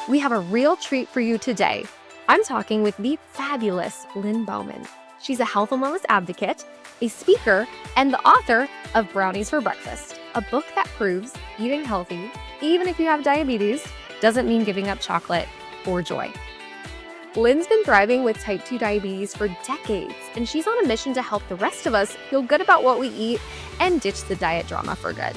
We have a real treat for you today. I'm talking with the fabulous Lynne Bowman. She's a health and wellness advocate, a speaker, and the author of Brownies for Breakfast, a book that proves eating healthy, even if you have diabetes, doesn't mean giving up chocolate or joy. Lynne's been thriving with type 2 diabetes for decades, and she's on a mission to help the rest of us feel good about what we eat and ditch the diet drama for good.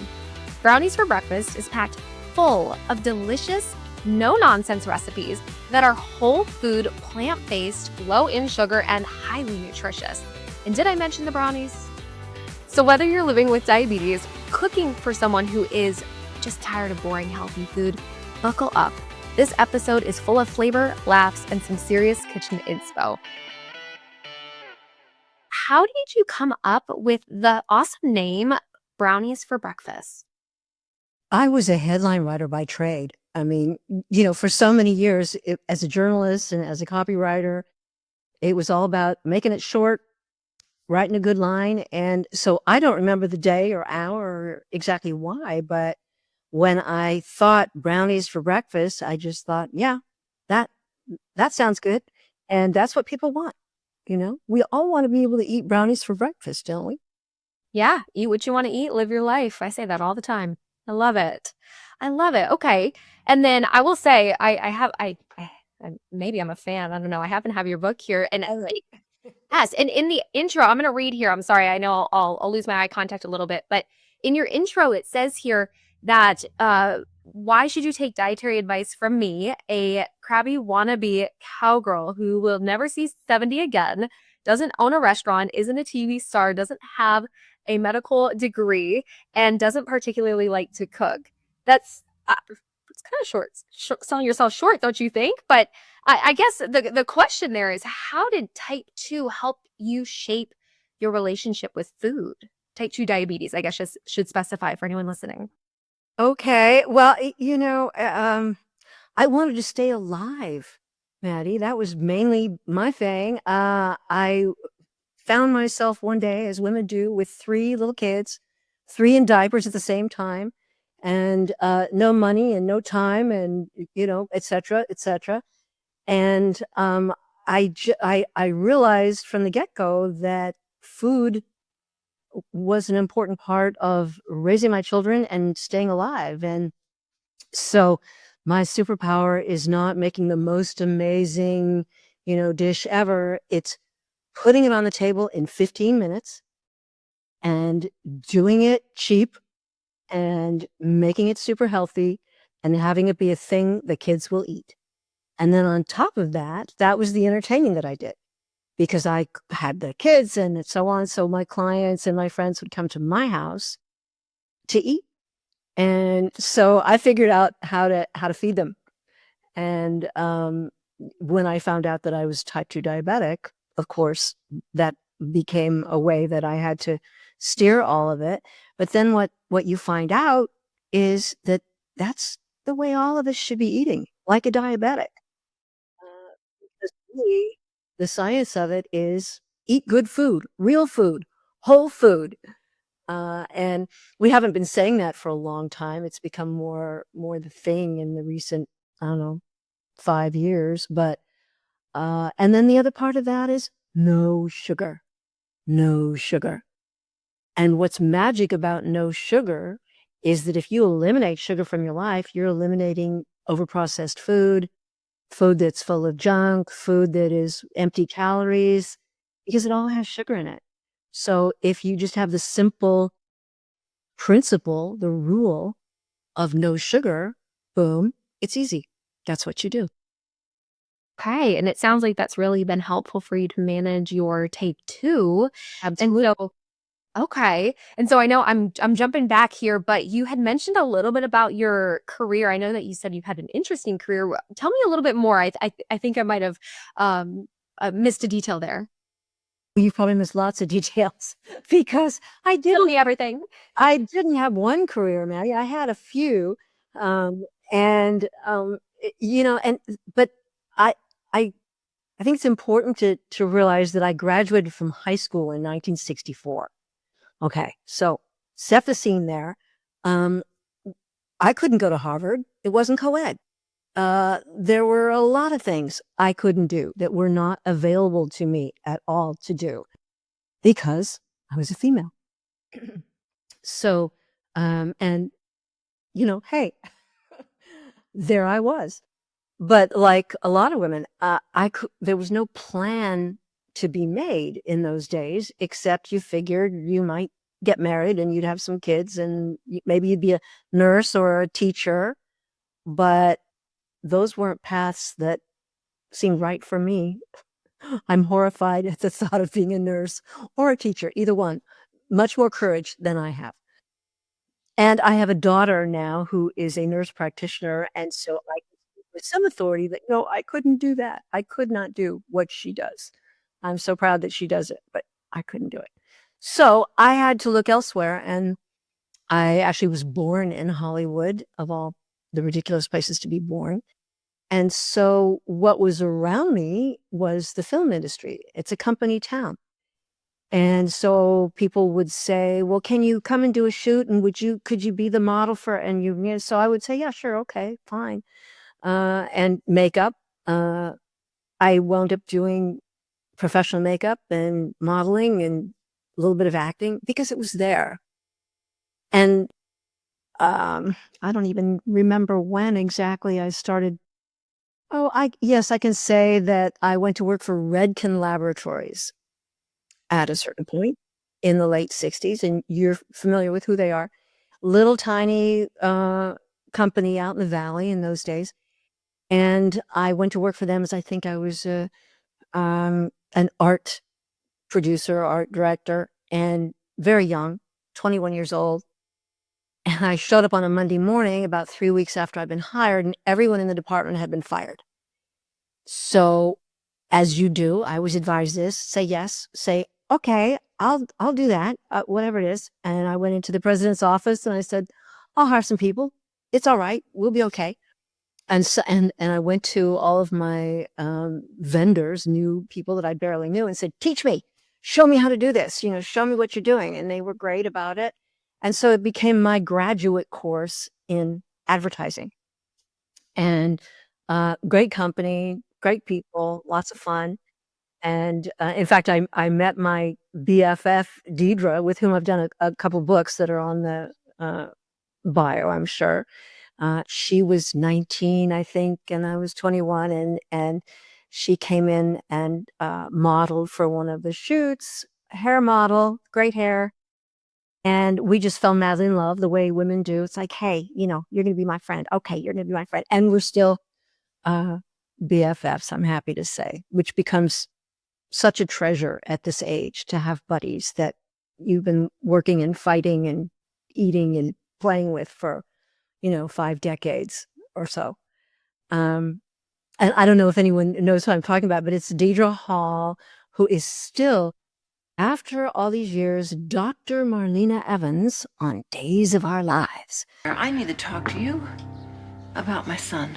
Brownies for Breakfast is packed full of delicious, no-nonsense recipes that are whole food, plant-based, low in sugar, and highly nutritious. And did I mention the brownies? So whether you're living with diabetes, cooking for someone who is just tired of boring healthy food, buckle up. This episode is full of flavor, laughs, and some serious kitchen inspo. How did you come up with the awesome name Brownies for Breakfast? I was a headline writer by trade. I mean, for so many years, as a journalist and as a copywriter, it was all about making it short, writing a good line. And so I don't remember the day or hour or exactly why, but when I thought brownies for breakfast, I just thought, yeah, that sounds good. And that's what people want. We all want to be able to eat brownies for breakfast, don't we? Yeah, eat what you want to eat, live your life. I say that all the time. I love it. I love it. Okay. And then I will say, maybe I'm a fan. I don't know. I happen to have your book here. And yes, and in the intro, I'm going to read here. I'm sorry. I know I'll lose my eye contact a little bit, but in your intro, it says here that why should you take dietary advice from me, a crabby wannabe cowgirl who will never see 70 again, doesn't own a restaurant, isn't a TV star, doesn't have a medical degree, and doesn't particularly like to cook. That's it's kind of short, selling yourself short, don't you think? But I guess the question there is, how did type 2 help you shape your relationship with food? Type 2 diabetes, I guess, should specify for anyone listening. Okay. Well, I wanted to stay alive, Maddie. That was mainly my thing. I found myself one day, as women do, with 3 little kids, 3 in diapers at the same time, and no money and no time, and et cetera, et cetera. And I realized from the get-go that food was an important part of raising my children and staying alive. And so my superpower is not making the most amazing, dish ever. It's putting it on the table in 15 minutes and doing it cheap and making it super healthy and having it be a thing the kids will eat. And then on top of that, that was the entertaining that I did because I had the kids and so on. So my clients and my friends would come to my house to eat. And so I figured out how to feed them. And when I found out that I was type 2 diabetic, of course, that became a way that I had to steer all of it. But then what you find out is that that's the way all of us should be eating, like a diabetic. Because really, the science of it is eat good food, real food, whole food. And we haven't been saying that for a long time. It's become more the thing in the recent, I don't know, 5 years. But and then the other part of that is no sugar, no sugar. And what's magic about no sugar is that if you eliminate sugar from your life, you're eliminating overprocessed food, food that's full of junk, food that is empty calories, because it all has sugar in it. So if you just have the simple principle, the rule of no sugar, boom, it's easy. That's what you do. Okay. And it sounds like that's really been helpful for you to manage your type 2. Absolutely. And so, okay. And so I know I'm jumping back here, but you had mentioned a little bit about your career. I know that you said you've had an interesting career. Tell me a little bit more. I think I might have missed a detail there. You probably missed lots of details because Tell me everything. I didn't have one career, Maggie. I had a few, and but I I I think it's important to realize that I graduated from high school in 1964. Okay, so set the scene there. Um, I couldn't go to Harvard. It wasn't co-ed. there were a lot of things I couldn't do that were not available to me at all to do because I was a female. So, and hey, there I was. But like a lot of women, there was no plan to be made in those days, except you figured you might get married and you'd have some kids and maybe you'd be a nurse or a teacher. But those weren't paths that seemed right for me. I'm horrified at the thought of being a nurse or a teacher, either one. Much more courage than I have. And I have a daughter now who is a nurse practitioner, and so I can speak with some authority that, no, I couldn't do that. I could not do what she does. I'm so proud that she does it, but I couldn't do it. So I had to look elsewhere, and I actually was born in Hollywood, of all the ridiculous places to be born. And so what was around me was the film industry. It's a company town. And so people would say, well, can you come and do a shoot? And could you be the model for, and so I would say, yeah, sure. Okay, fine. And makeup, I wound up doing professional makeup and modeling and a little bit of acting because it was there. And, I don't even remember when exactly I started. Yes, I can say that I went to work for Redken Laboratories at a certain point in the late 60s, and you're familiar with who they are. Little tiny company out in the valley in those days. And I went to work for them as I think I was an art producer, art director, and very young, 21 years old. And I showed up on a Monday morning about 3 weeks after I'd been hired, and everyone in the department had been fired. So, as you do, I was advised this, say yes, say, okay, I'll do that, whatever it is. And I went into the president's office and I said, I'll hire some people. It's all right. We'll be okay. And so, and I went to all of my vendors, new people that I barely knew, and said, teach me, show me how to do this, show me what you're doing. And they were great about it. And so it became my graduate course in advertising. And great company, great people, lots of fun. And in fact, I met my BFF, Deidre, with whom I've done a couple books that are on the bio, I'm sure. She was 19, I think, and I was 21, and she came in and modeled for one of the shoots, hair model, great hair. And we just fell madly in love the way women do. It's like, hey, you're going to be my friend. Okay, you're going to be my friend. And we're still BFFs, I'm happy to say, which becomes such a treasure at this age to have buddies that you've been working and fighting and eating and playing with for, 5 decades or so. And I don't know if anyone knows who I'm talking about, but it's Deidre Hall, who is still, after all these years, Dr. Marlena Evans on Days of Our Lives. I need to talk to you about my son.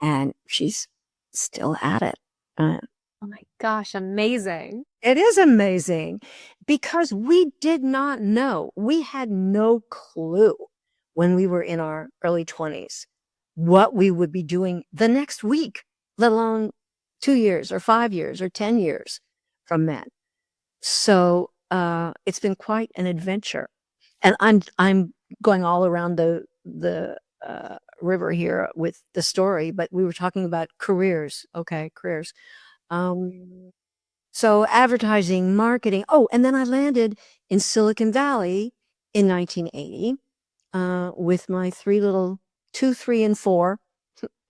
And she's still at it. Oh my gosh, amazing. It is amazing because we did not know. We had no clue when we were in our early 20s what we would be doing the next week, let alone 2 years or 5 years or 10 years from then. So it's been quite an adventure. And I'm going all around the river here with the story, but we were talking about careers. Okay, careers. So advertising, marketing. Oh, and then I landed in Silicon Valley in 1980 with my 2, 3, and 4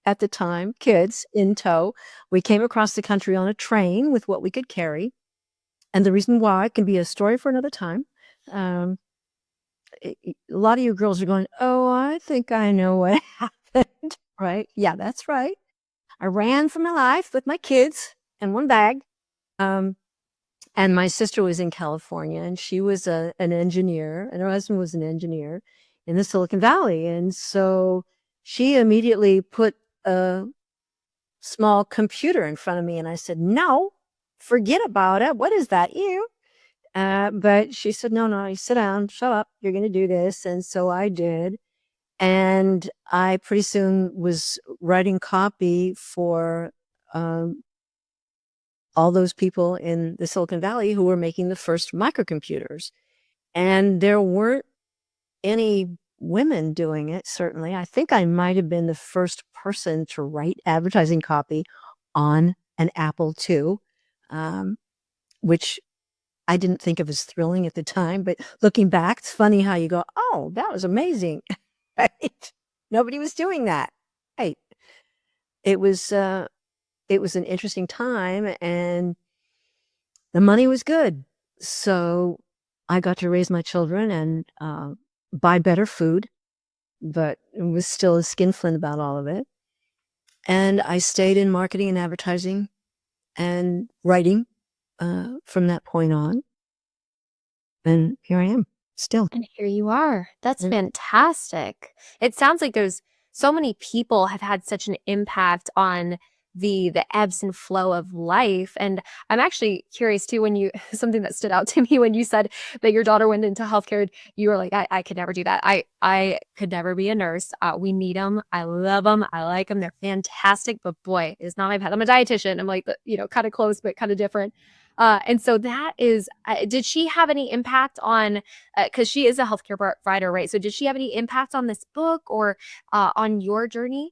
at the time kids in tow. We came across the country on a train with what we could carry. And the reason why can be a story for another time. A lot of you girls are going, oh, I think I know what happened, right? Yeah, that's right. I ran for my life with my kids and one bag. And my sister was in California, and she was an engineer, and her husband was an engineer in the Silicon Valley. And so she immediately put a small computer in front of me, and I said, no, forget about it. What is that? But she said, no, you sit down, shut up. You're going to do this. And so I did. And I pretty soon was writing copy for all those people in the Silicon Valley who were making the first microcomputers. And there weren't any women doing it, certainly. I think I might have been the first person to write advertising copy on an Apple II, which I didn't think of as thrilling at the time. But looking back, it's funny how you go, oh, that was amazing. Right? Nobody was doing that. Right. It was an interesting time, and the money was good. So I got to raise my children and buy better food, but was still a skinflint about all of it. And I stayed in marketing and advertising and writing from that point on. And here I am still. And here you are. That's fantastic. It sounds like there's so many people have had such an impact on the ebbs and flow of life. And I'm actually curious too, when you something that stood out to me when you said that your daughter went into healthcare, you were like, I could never do that. I could never be a nurse. We need them. I love them. I like them. They're fantastic. But boy, it's not my path. I'm a dietitian. I'm like, kind of close, but kind of different. And so that is, did she have any impact on, because she is a healthcare provider, right? So did she have any impact on this book or on your journey?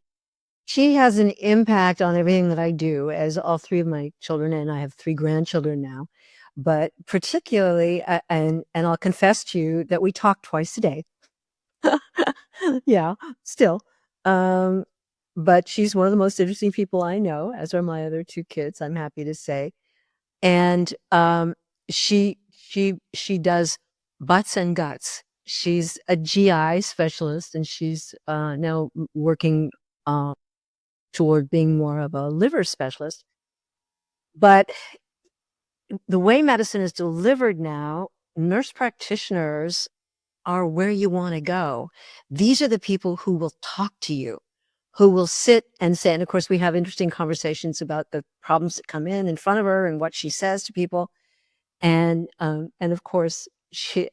She has an impact on everything that I do, as all three of my children, and I have 3 grandchildren now. But particularly, and I'll confess to you that we talk twice a day. Yeah, still. But she's one of the most interesting people I know, as are my other 2 kids, I'm happy to say. And she does butts and guts. She's a GI specialist, and she's now working toward being more of a liver specialist. But the way medicine is delivered now, nurse practitioners are where you want to go. These are the people who will talk to you, who will sit and say, and of course we have interesting conversations about the problems that come in front of her and what she says to people. And of course she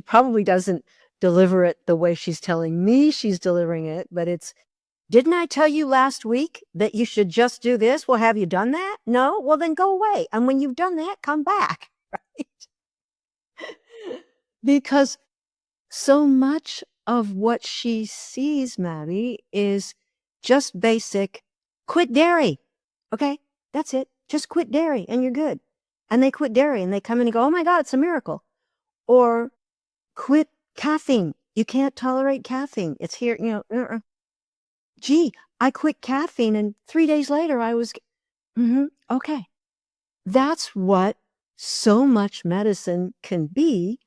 probably doesn't deliver it the way she's telling me she's delivering it, but it's, didn't I tell you last week that you should just do this? Well, have you done that? No? Well, then go away. And when you've done that, come back. Right? Because so much of what she sees, Maddie, is just basic, quit dairy. Okay? That's it. Just quit dairy and you're good. And they quit dairy and they come in and go, oh my God, it's a miracle. Or quit caffeine. You can't tolerate caffeine. It's here, Gee, I quit caffeine and 3 days later I was, okay. That's what so much medicine can be.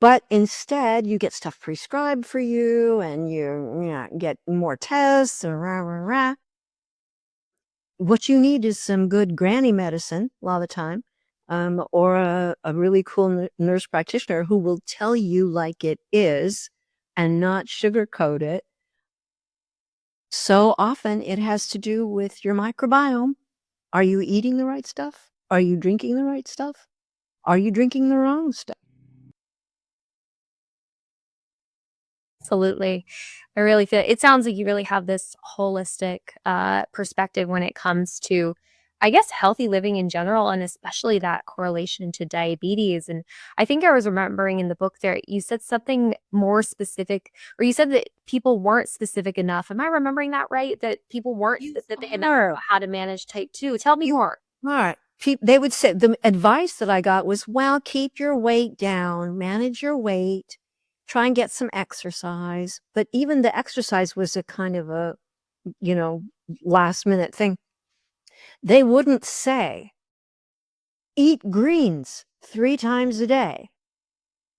But instead, you get stuff prescribed for you and you get more tests or rah, rah, rah. What you need is some good granny medicine a lot of the time, or a really cool nurse practitioner who will tell you like it is and not sugarcoat it. So often it has to do with your microbiome. Are you eating the right stuff? Are you drinking the right stuff? Are you drinking the wrong stuff? Absolutely. I really feel it sounds like you really have this holistic perspective when it comes to, I guess, healthy living in general, and especially that correlation to diabetes. And I think I was remembering in the book there, you said something more specific, or you said that people weren't specific enough. Am I remembering that right? That people weren't specific enough about how to manage type 2. Tell me more. All right. They would say, the advice that I got was, well, keep your weight down, manage your weight, try and get some exercise. But even the exercise was a kind of a, last minute thing. They wouldn't say, eat greens 3 times a day,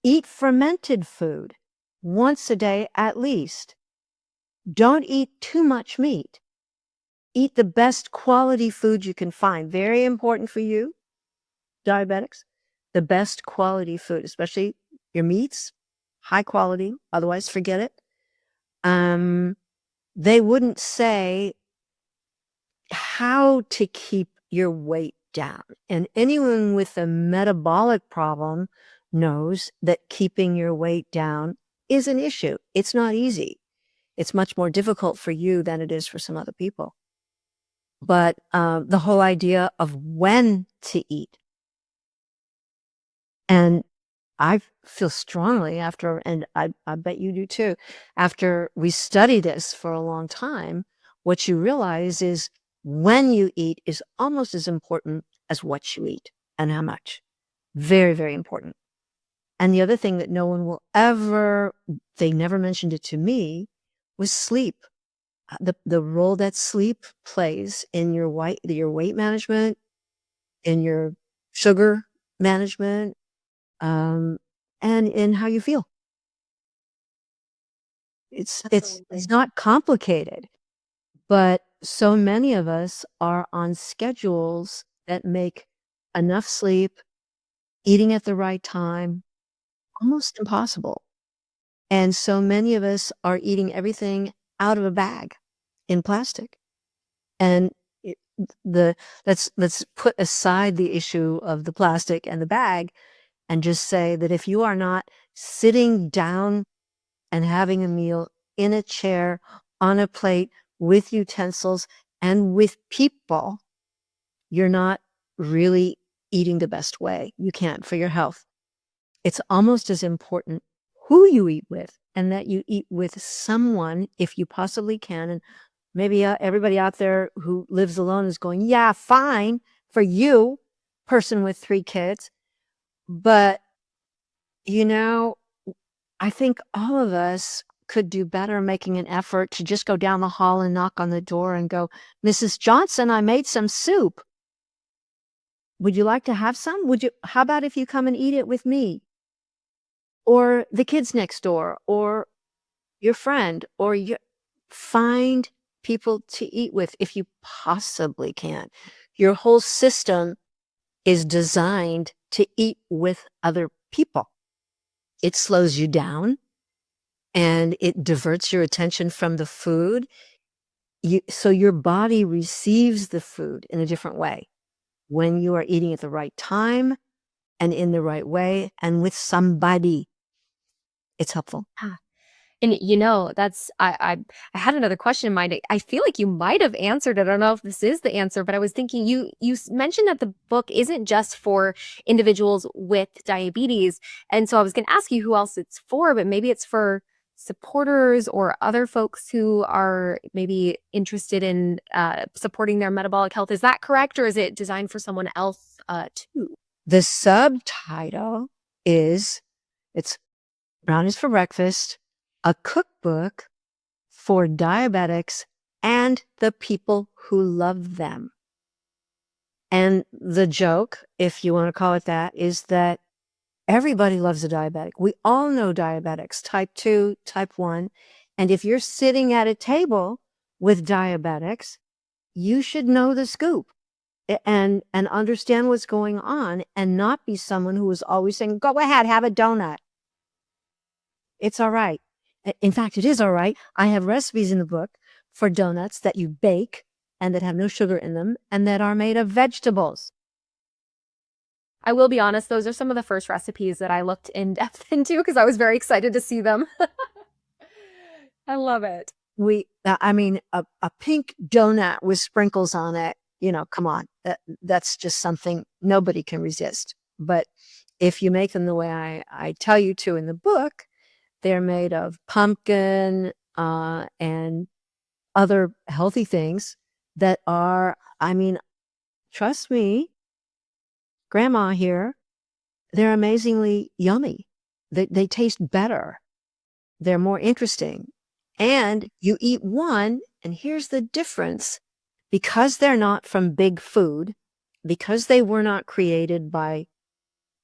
eat fermented food once a day at least. Don't eat too much meat. Eat the best quality food you can find. Very important for you, diabetics. The best quality food, especially your meats, high quality. Otherwise, forget it. They wouldn't say how to keep your weight down. And anyone with a metabolic problem knows that keeping your weight down is an issue. It's not easy. It's much more difficult for you than it is for some other people. But the whole idea of when to eat. And I feel strongly after, and I bet you do too, after we study this for a long time, what you realize is when you eat is almost as important as what you eat and how much. Very, very important. And the other thing that no one will ever, they never mentioned it to me, was sleep. The role that sleep plays in your weight management, in your sugar management, and in how you feel. It's Absolutely. not complicated, but so many of us are on schedules that make enough sleep, eating at the right time, almost impossible. And so many of us are eating everything out of a bag in plastic. And it, let's put aside the issue of the plastic and the bag and just say that if you are not sitting down and having a meal in a chair, on a plate, with utensils and with people, you're not really eating the best way. You can't for your health. It's almost as important who you eat with and that you eat with someone if you possibly can. And maybe everybody out there who lives alone is going, yeah, fine for you, person with 3 kids. But, you know, I think all of us could do better making an effort to just go down the hall and knock on the door and go, Mrs. Johnson, I made some soup. Would you like to have some? How about if you come and eat it with me? Or the kids next door, or your friend, or find people to eat with if you possibly can. Your whole system is designed to eat with other people. It slows you down and it diverts your attention from the food. So your body receives the food in a different way when you are eating at the right time and in the right way and with somebody. It's helpful. Ah, and that's I had another question in mind. I feel like you might have answered it. I don't know if this is the answer, but I was thinking you mentioned that the book isn't just for individuals with diabetes. And so I was going to ask you who else it's for, but maybe it's for supporters or other folks who are maybe interested in supporting their metabolic health. Is that correct? Or is it designed for someone else too? The subtitle is, it's Brownies for Breakfast, a cookbook for diabetics and the people who love them. And the joke, if you want to call it that, is that everybody loves a diabetic. We all know diabetics, type 2, type 1. And if you're sitting at a table with diabetics, you should know the scoop and understand what's going on and not be someone who is always saying, go ahead, have a donut. It's all right. In fact, it is all right. I have recipes in the book for donuts that you bake and that have no sugar in them and that are made of vegetables. I will be honest, those are some of the first recipes that I looked in depth into because I was very excited to see them. I love it. A pink donut with sprinkles on it, come on. That's just something nobody can resist. But if you make them the way I tell you to in the book, they're made of pumpkin and other healthy things that are, trust me, Grandma here, they're amazingly yummy. They taste better. They're more interesting. And you eat one, and here's the difference. Because they're not from big food, because they were not created by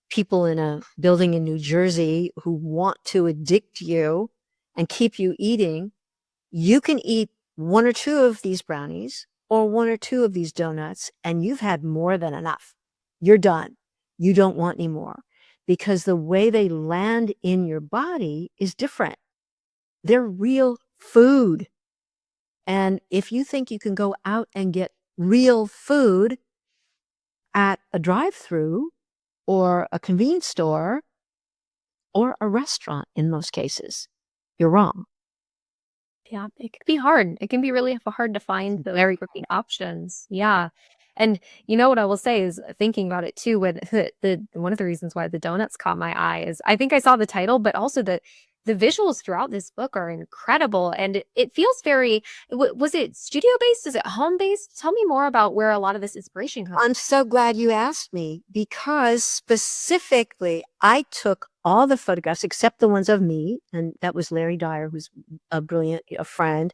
people in a building in New Jersey who want to addict you and keep you eating, you can eat 1 or 2 of these brownies or 1 or 2 of these donuts, and you've had more than enough. You're done. You don't want any more because the way they land in your body is different. They're real food. And if you think you can go out and get real food at a drive-through or a convenience store or a restaurant in most cases, you're wrong. Yeah, it can be hard. It can be really hard to find the very great options. Yeah. And you know what I will say is thinking about it too, when the one of the reasons why the donuts caught my eye is I think I saw the title, but also the visuals throughout this book are incredible. And it feels very, was it studio based? Is it home based? Tell me more about where a lot of this inspiration comes I'm so glad you asked me because specifically I took all the photographs except the ones of me, and that was Larry Dyer, who's a brilliant a friend,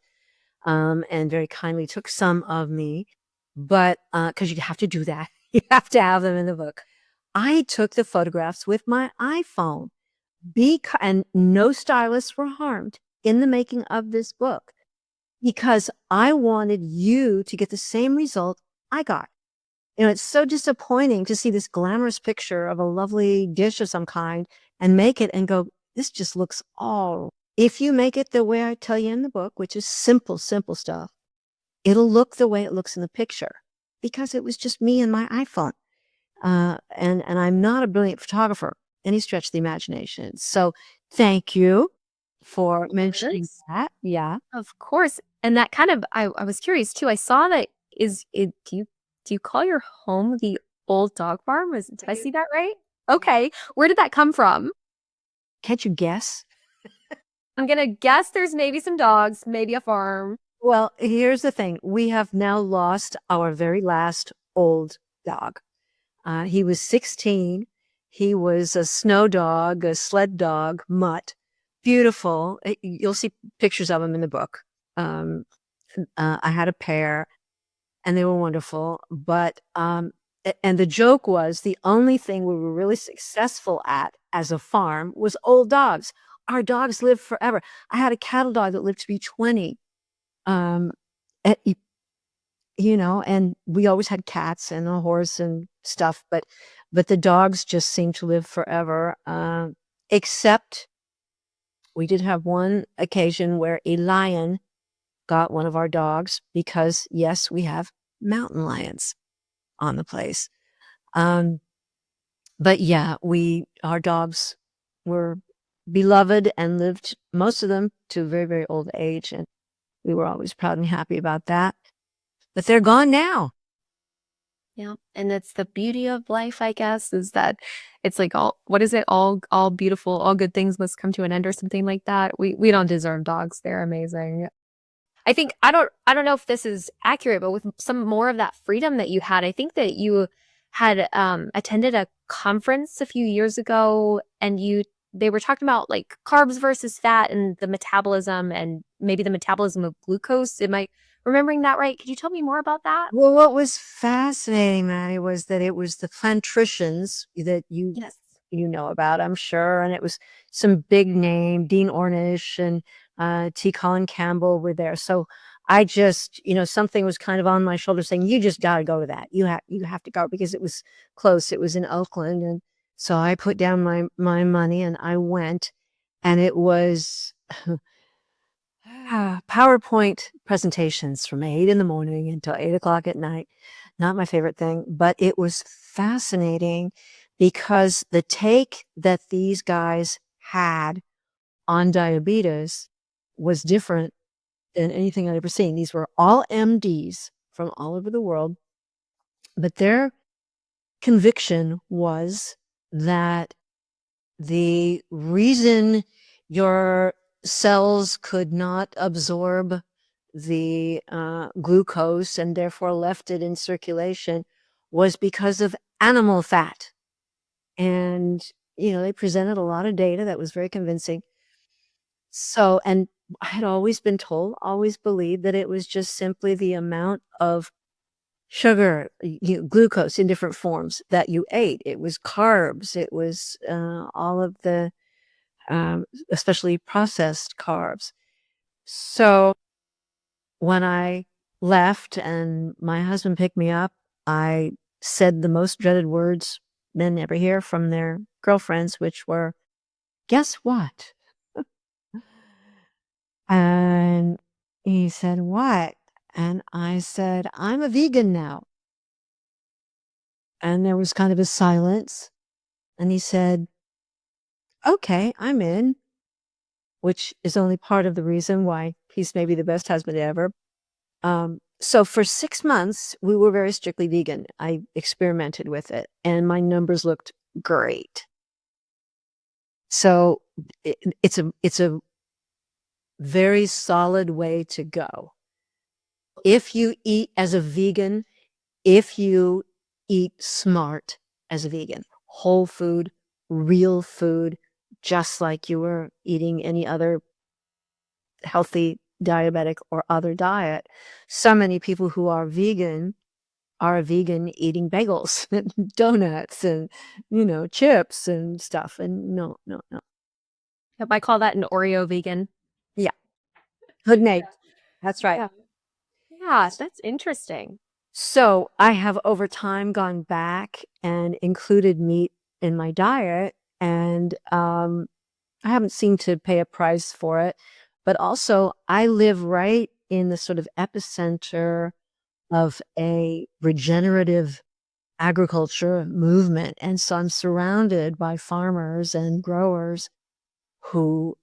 and very kindly took some of me. But because you have to do that, you have to have them in the book. I took the photographs with my iPhone, and no stylists were harmed in the making of this book because I wanted you to get the same result I got. It's so disappointing to see this glamorous picture of a lovely dish of some kind and make it and go, this just looks all. If you make it the way I tell you in the book, which is simple, simple stuff, it'll look the way it looks in the picture because it was just me and my iPhone. And I'm not a brilliant photographer, any stretch of the imagination. So thank you for mentioning that. Yeah. Of course. And that kind of I was curious too. I saw that is it do you call your home the old dog farm? Did I see that right? Okay. Where did that come from? Can't you guess? I'm gonna guess there's maybe some dogs, maybe a farm. Well, here's the thing. We have now lost our very last old dog. He was 16. He was a snow dog, a sled dog, mutt. Beautiful. You'll see pictures of him in the book. I had a pair and they were wonderful. But, and the joke was the only thing we were really successful at as a farm was old dogs. Our dogs lived forever. I had a cattle dog that lived to be 20. Um, and, and we always had cats and a horse and stuff, but the dogs just seemed to live forever. Except we did have one occasion where a lion got one of our dogs because yes, we have mountain lions on the place. But yeah, our dogs were beloved and lived, most of them, to a very, very old age. And we were always proud and happy about that. But they're gone now. Yeah. And that's the beauty of life, I guess, is that it's like what is it? All beautiful, all good things must come to an end or something like that. We don't deserve dogs. They're amazing. I think I don't know if this is accurate, but with some more of that freedom that you had, I think that you had attended a conference a few years ago and they were talking about like carbs versus fat and the metabolism and maybe the metabolism of glucose. Am I remembering that right? Could you tell me more about that? Well, what was fascinating, Maddie, was that it was the plantricians that Yes. you know about, I'm sure, and it was some big name, Dean Ornish and T. Colin Campbell were there. So I just, something was kind of on my shoulder saying, you just got to go to that. You have to go because it was close. It was in Oakland. And so I put down my money and I went, and it was PowerPoint presentations from 8 in the morning until 8 o'clock at night. Not my favorite thing, but it was fascinating because the take that these guys had on diabetes was different than anything I'd ever seen. These were all MDs from all over the world, but their conviction was that the reason your cells could not absorb the glucose and therefore left it in circulation was because of animal fat. And, they presented a lot of data that was very convincing. So, and I had always been told, always believed that it was just simply the amount of sugar, glucose in different forms that you ate. It was carbs. It was all of the, especially processed carbs. So when I left and my husband picked me up, I said the most dreaded words men ever hear from their girlfriends, which were, guess what? And he said, what? And I said, I'm a vegan now. And there was kind of a silence. And he said, okay, I'm in, which is only part of the reason why He's maybe the best husband ever. So for 6 months, we were very strictly vegan. I experimented with it, and my numbers looked great. So it's a very solid way to go. If you eat as a vegan, if you eat smart as a vegan, whole food, real food, just like you were eating any other healthy diabetic or other diet. So many people who are vegan eating bagels and donuts and, chips and stuff. And no, no, no. Yep, I call that an Oreo vegan. Yeah. Good night. That's right. Yeah. Yeah, that's interesting. So I have over time gone back and included meat in my diet, and I haven't seemed to pay a price for it. But also, I live right in the sort of epicenter of a regenerative agriculture movement. And so I'm surrounded by farmers and growers who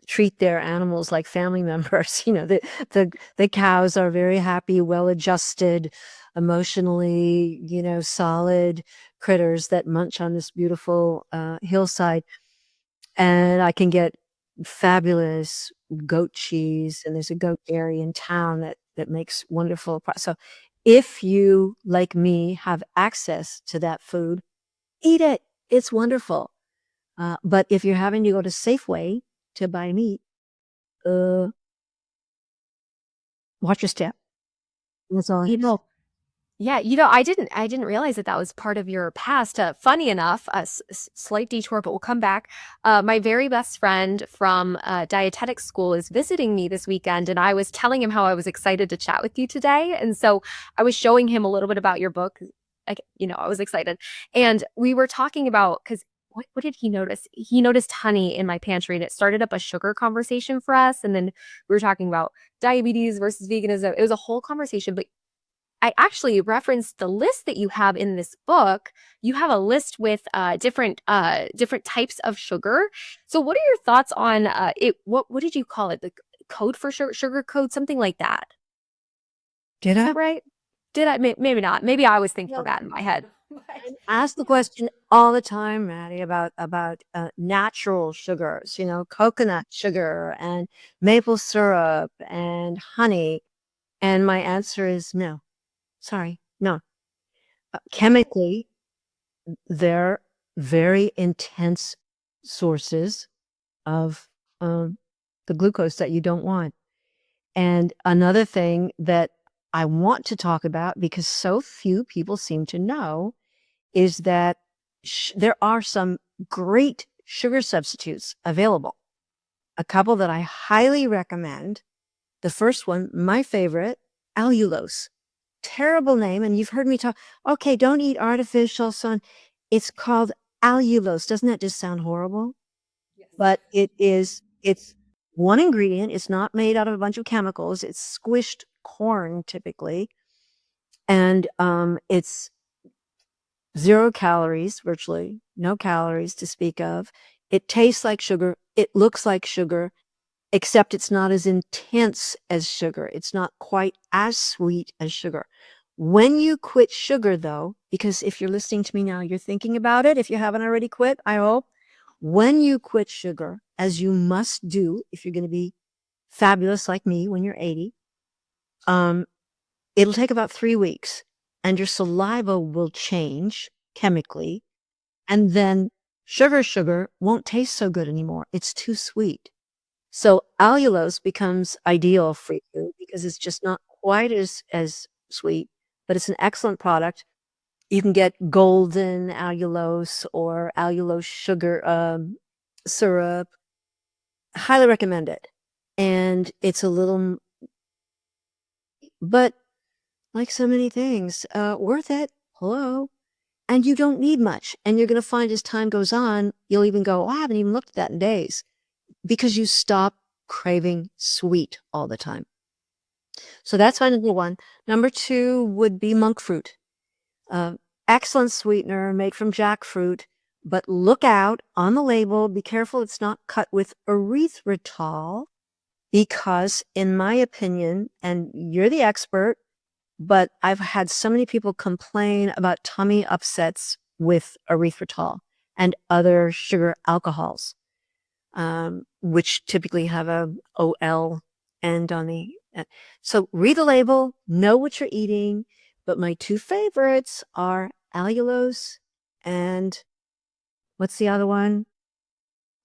treat their animals like family members. The cows are very happy, well-adjusted, emotionally, solid critters that munch on this beautiful hillside. And I can get fabulous goat cheese, and there's a goat dairy in town that makes wonderful so if you, like me, have access to that food, eat it. It's wonderful. But if you're having to go to Safeway to buy meat, watch your step. That's all. Yeah, I didn't realize that was part of your past. Funny enough, slight detour, but we'll come back. My very best friend from dietetics school is visiting me this weekend, and I was telling him how I was excited to chat with you today. And so I was showing him a little bit about your book. I was excited. And we were talking about, because what did he notice? He noticed honey in my pantry, and it started up a sugar conversation for us. And then we were talking about diabetes versus veganism. It was a whole conversation, but I actually referenced the list that you have in this book. You have a list with different types of sugar. So what are your thoughts on it? What did you call it? The code for sugar code, something like that. Did Is I? that right? Did I? Maybe not. Maybe I was thinking of that in my head. I ask the question all the time, Maddie, about natural sugars, coconut sugar and maple syrup and honey. And my answer is no. Sorry, no. Chemically, they're very intense sources of the glucose that you don't want. And another thing that I want to talk about, because so few people seem to know, is that there are some great sugar substitutes available. A couple that I highly recommend. The first one, my favorite, allulose. Terrible name, and you've heard me talk. Okay, don't eat artificial, son. It's called allulose. Doesn't that just sound horrible? Yes. But it's one ingredient. It's not made out of a bunch of chemicals. It's squished corn typically, and it's 0 calories, virtually no calories to speak of. It tastes like sugar. It looks like sugar, except it's not as intense as sugar. It's not quite as sweet as sugar. When you quit sugar, though, because if you're listening to me now, you're thinking about it. If you haven't already quit, I hope. When you quit sugar, as you must do if you're going to be fabulous like me when you're 80, it'll take about 3 weeks, and your saliva will change chemically, and then sugar won't taste so good anymore. It's too sweet. So allulose becomes ideal for you because it's just not quite as sweet, but it's an excellent product. You can get golden allulose or allulose sugar syrup. Highly recommend it. And it's a little, but like so many things, worth it. Hello. And you don't need much. And you're going to find as time goes on, you'll even go, oh, I haven't even looked at that in days, because you stop craving sweet all the time. So that's my number one. Number two would be monk fruit. Excellent sweetener made from jackfruit, but look out on the label. Be careful it's not cut with erythritol. because in my opinion, and you're the expert, but I've had so many people complain about tummy upsets with erythritol and other sugar alcohols, which typically have a OL end on the. So read the label, know what you're eating. But my two favorites are allulose and what's the other one?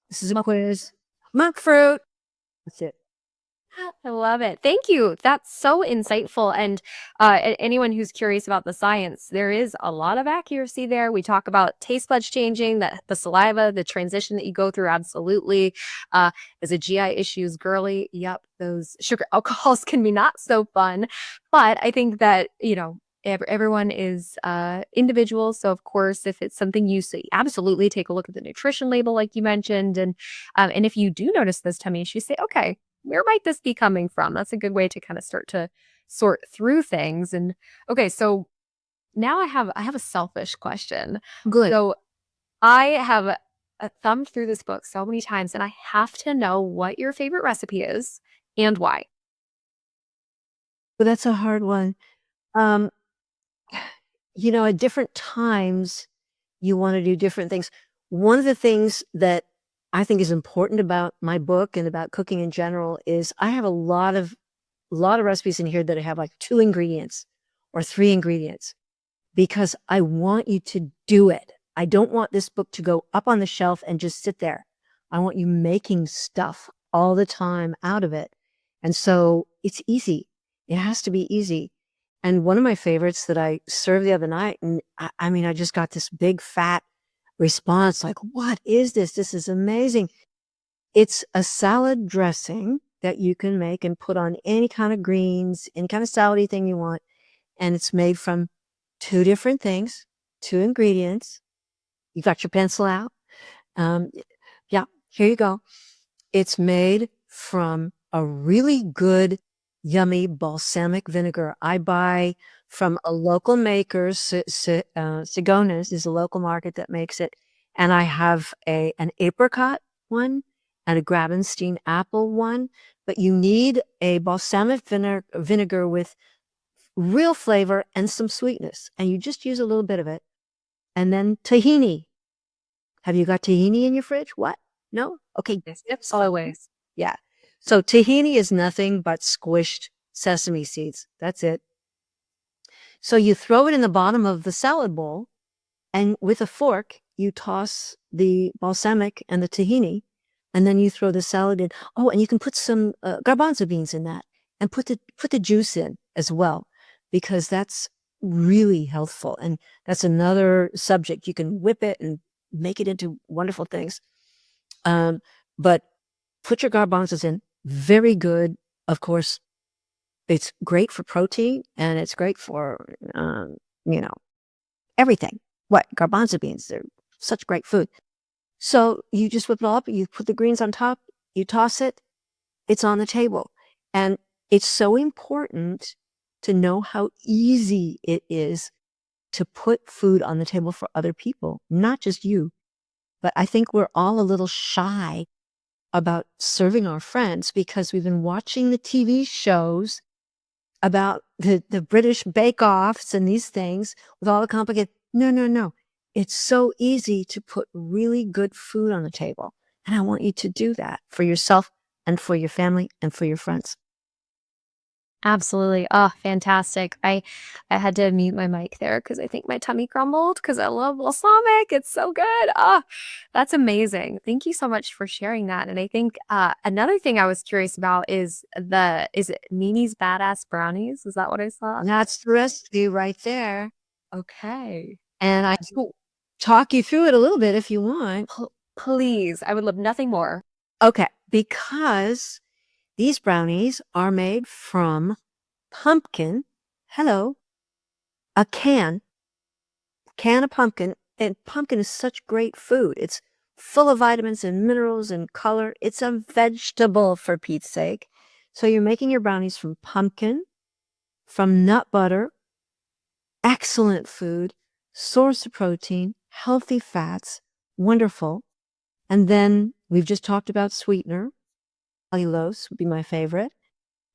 This is a quiz. Monk fruit. That's it. I love it. Thank you. That's so insightful. And anyone who's curious about the science, there is a lot of accuracy there. We talk about taste buds changing, that the saliva, the transition that you go through. Absolutely. As a GI issues girly, yep, those sugar alcohols can be not so fun. But I think that, everyone is individual. So of course, if it's something you see, absolutely take a look at the nutrition label, like you mentioned. And if you do notice those tummy issues, say, okay, where might this be coming from? That's a good way to kind of start to sort through things. And okay, so now I have a selfish question. Good. So I have thumbed through this book so many times, and I have to know what your favorite recipe is and why. But that's a hard one. Um, at different times, you want to do different things. One of the things that I think is important about my book and about cooking in general is I have a lot of recipes in here that have like 2 ingredients or 3 ingredients because I want you to do it. I don't want this book to go up on the shelf and just sit there. I want you making stuff all the time out of it. And so it's easy. It has to be easy. And one of my favorites that I served the other night, and I mean, I just got this big fat response like, what is this? This is amazing. It's a salad dressing that you can make and put on any kind of greens, any kind of salady thing you want. And it's made from 2 different things, 2 ingredients. You got your pencil out. Um, yeah, here you go. It's made from a really good, yummy balsamic vinegar. I buy from a local maker. Sigona's is a local market that makes it. And I have an apricot one and a Grabenstein apple one. But you need a balsamic vinegar with real flavor and some sweetness. And you just use a little bit of it. And then tahini. Have you got tahini in your fridge? What? No? Okay. Yep, always. Yeah. So tahini is nothing but squished sesame seeds. That's it. So you throw it in the bottom of the salad bowl, and with a fork, you toss the balsamic and the tahini, and then you throw the salad in. Oh, and you can put some garbanzo beans in that, and put the juice in as well, because that's really healthful. And that's another subject. You can whip it and make it into wonderful things. But put your garbanzos in. Very good. Of course, it's great for protein and it's great for, everything. What? Garbanzo beans. They're such great food. So you just whip it all up. You put the greens on top. You toss it. It's on the table. And it's so important to know how easy it is to put food on the table for other people, not just you. But I think we're all a little shy about serving our friends because we've been watching the TV shows about the British bake-offs and these things with all the complicated. No, no, no. It's so easy to put really good food on the table. And I want you to do that for yourself and for your family and for your friends. Absolutely. Oh, fantastic. I had to mute my mic there because I think my tummy grumbled because I love balsamic. It's so good. Oh, that's amazing. Thank you so much for sharing that. And I think another thing I was curious about is it Mimi's Badass Brownies? Is that what I saw? That's the recipe right there. Okay. And I can talk you through it a little bit if you want. Please. I would love nothing more. Okay, because these brownies are made from pumpkin. Hello. A can of pumpkin. And pumpkin is such great food. It's full of vitamins and minerals and color. It's a vegetable, for Pete's sake. So you're making your brownies from pumpkin, from nut butter, excellent food, source of protein, healthy fats, wonderful. And then we've just talked about sweetener. allulose would be my favorite.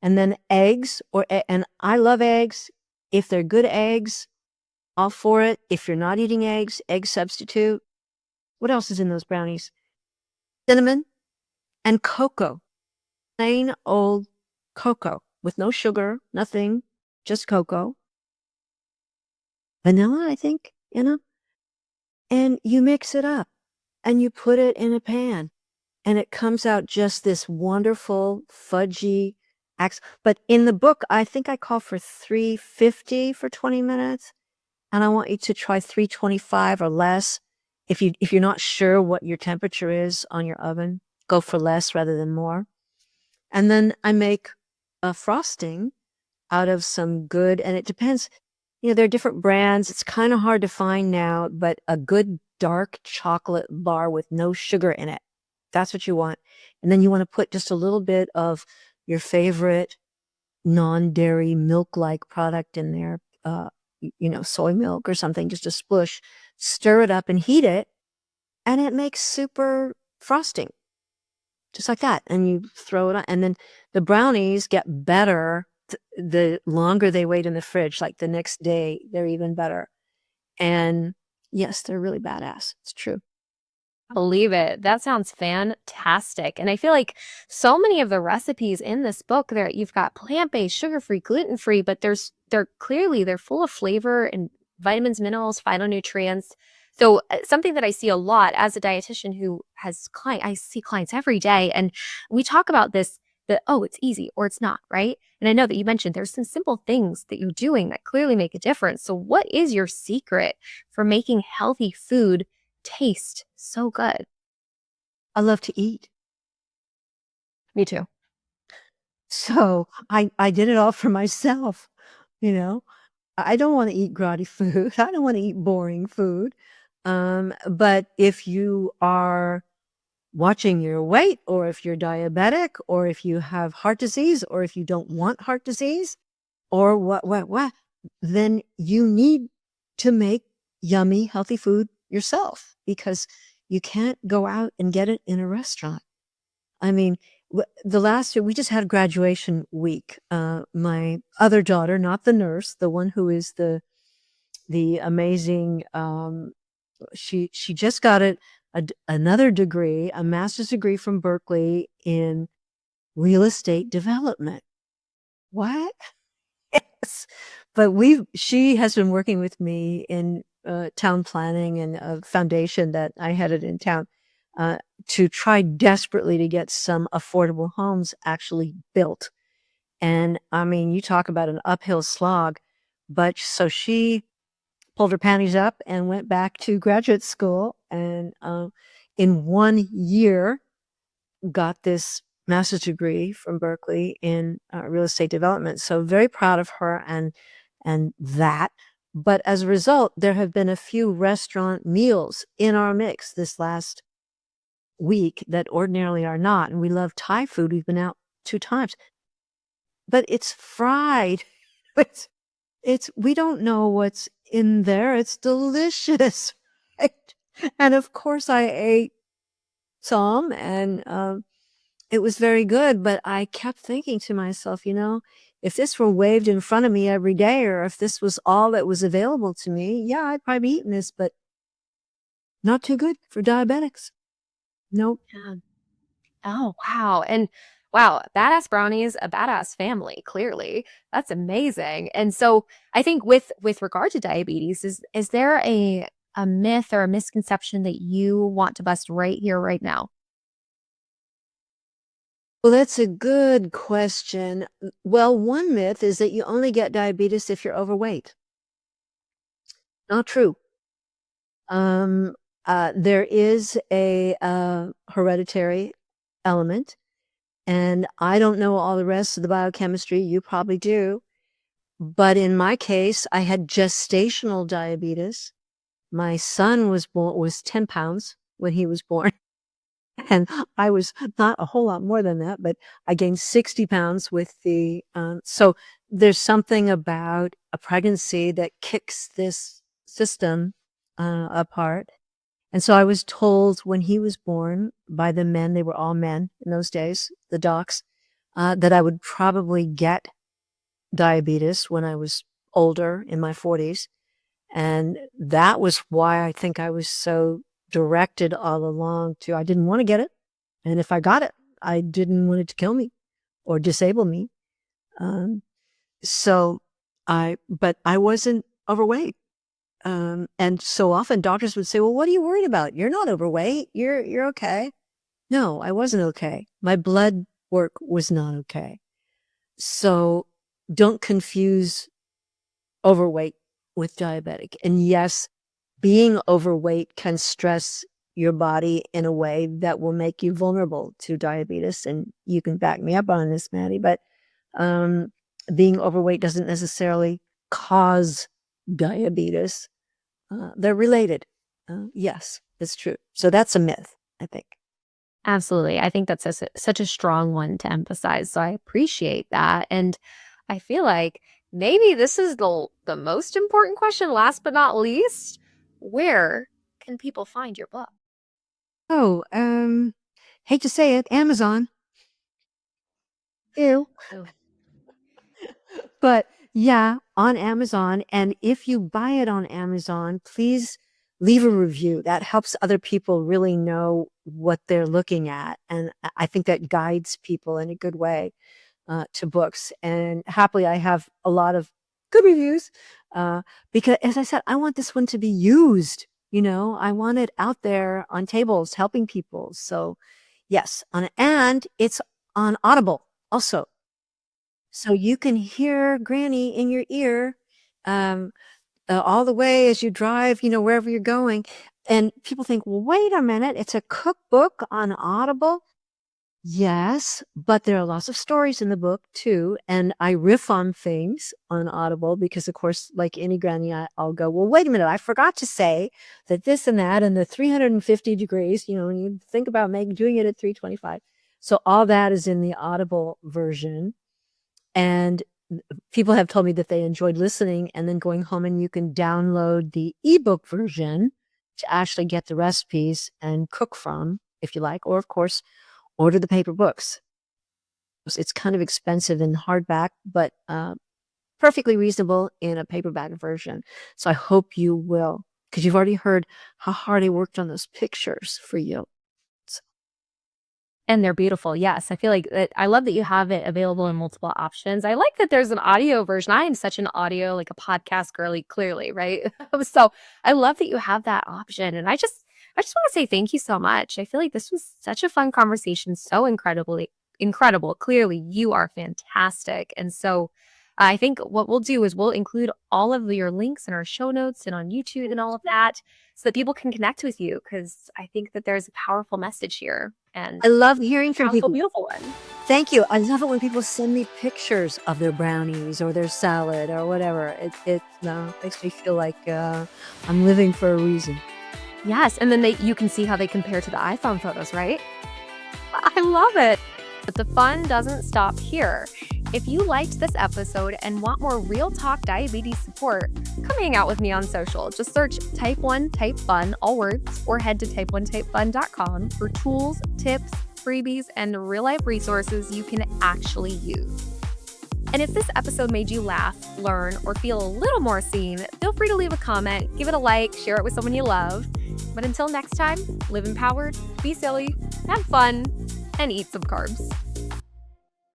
And then eggs, and I love eggs. If they're good eggs, all for it. If you're not eating eggs, egg substitute. What else is in those brownies? Cinnamon and cocoa. Plain old cocoa with no sugar, nothing, just cocoa. Vanilla, I think, and you mix it up and you put it in a pan and it comes out just this wonderful fudgy but in the book, I think I call for 350 for 20 minutes, and I want you to try 325 or less. If you're not sure what your temperature is on your oven, go for less rather than more. And then I make a frosting out of some good, and it depends, there are different brands. It's kind of hard to find now, but a good dark chocolate bar with no sugar in it. That's what you want. And then you want to put just a little bit of your favorite non-dairy milk-like product in there, soy milk or something, just a sploosh. Stir it up and heat it, and it makes super frosting, just like that. And you throw it on, and then the brownies get better the longer they wait in the fridge. Like the next day, they're even better. And yes, they're really badass. It's true. Believe it. That sounds fantastic. And I feel like so many of the recipes in this book, there you've got plant-based, sugar-free, gluten-free, but they're full of flavor and vitamins, minerals, phytonutrients. So something that I see a lot as a dietitian who has I see clients every day, and we talk about this, that, oh, it's easy or it's not, right? And I know that you mentioned there's some simple things that you're doing that clearly make a difference. So what is your secret for making healthy food taste so good? I love to eat. Me too. So I did it all for myself, you know. I don't want to eat grotty food. I don't want to eat boring food. But if you are watching your weight, or if you're diabetic, or if you have heart disease, or if you don't want heart disease, or what, then you need to make yummy, healthy food yourself, because you can't go out and get it in a restaurant. I mean, the last year we just had graduation week. My other daughter, not the nurse, the one who is the amazing, she just got another degree, a master's degree from Berkeley in real estate development. What? Yes. But she has been working with me in town planning and a foundation that I headed in town to try desperately to get some affordable homes actually built. And I mean, you talk about an uphill slog, but so she pulled her panties up and went back to graduate school, and in 1 year got this master's degree from Berkeley in real estate development. So very proud of her and that. But as a result, there have been a few restaurant meals in our mix this last week that ordinarily are not. And we love Thai food. We've been out 2 times, but it's fried. We don't know what's in there. It's delicious. Right? And of course I ate some, and it was very good, but I kept thinking to myself, if this were waved in front of me every day, or if this was all that was available to me, yeah, I'd probably be eating this, but not too good for diabetics. Nope. Yeah. Oh, wow. And wow, Badass Brownies, a badass family, clearly. That's amazing. And so I think with regard to diabetes, is there a myth or a misconception that you want to bust right here, right now? Well, that's a good question. Well, one myth is that you only get diabetes if you're overweight. Not true. There is a hereditary element, and I don't know all the rest of the biochemistry. You probably do. But in my case, I had gestational diabetes. My son was 10 pounds when he was born. And I was not a whole lot more than that, but I gained 60 pounds with so there's something about a pregnancy that kicks this system apart. And so I was told when he was born by the men, they were all men in those days, the docs, that I would probably get diabetes when I was older, in my 40s. And that was why I think I was so directed all along to, I didn't want to get it. And if I got it, I didn't want it to kill me or disable me. But I wasn't overweight. And so often doctors would say, well, what are you worried about? You're not overweight. You're okay. No, I wasn't okay. My blood work was not okay. So don't confuse overweight with diabetic. And yes, being overweight can stress your body in a way that will make you vulnerable to diabetes. And you can back me up on this, Madi, but being overweight doesn't necessarily cause diabetes. They're related. Yes, it's true. So that's a myth, I think. Absolutely. I think that's such a strong one to emphasize. So I appreciate that. And I feel like maybe this is the most important question, last but not least. Where can people find your book? Oh, hate to say it, Amazon. Ew. Oh. But yeah, on Amazon. And if you buy it on Amazon, please leave a review. That helps other people really know what they're looking at. And I think that guides people in a good way to books. And happily, I have a lot of good reviews because, as I said, I want this one to be used. I want it out there on tables helping people. So yes, and it's on Audible also. So you can hear Granny in your ear all the way as you drive, wherever you're going. And people think, well, wait a minute, it's a cookbook on Audible. Yes, but there are lots of stories in the book too. And I riff on things on Audible because, of course, like any granny, I'll go, well, wait a minute, I forgot to say that this and that and the 350 degrees, when you think about doing it at 325. So all that is in the Audible version. And people have told me that they enjoyed listening and then going home, and you can download the ebook version to actually get the recipes and cook from, if you like, or of course, order the paper books. It's kind of expensive in hardback, but perfectly reasonable in a paperback version. So I hope you will, because you've already heard how hard I worked on those pictures for you. And they're beautiful. Yes. I feel like I love that you have it available in multiple options. I like that there's an audio version. I am such an audio, like a podcast girly, clearly, right? So I love that you have that option. And I just want to say thank you so much. I feel like this was such a fun conversation, so incredible. Clearly, you are fantastic. And so I think what we'll do is we'll include all of your links in our show notes and on YouTube and all of that so that people can connect with you, because I think that there's a powerful message here. And I love hearing from people. Beautiful one. Thank you. I love it when people send me pictures of their brownies or their salad or whatever. It makes me feel like I'm living for a reason. Yes, and then you can see how they compare to the iPhone photos, right? I love it. But the fun doesn't stop here. If you liked this episode and want more real talk diabetes support, come hang out with me on social. Just search Type 1 Type Fun, all words, or head to type1typefun.com for tools, tips, freebies, and real-life resources you can actually use. And if this episode made you laugh, learn, or feel a little more seen, feel free to leave a comment, give it a like, share it with someone you love. But until next time, live empowered, be silly, have fun, and eat some carbs.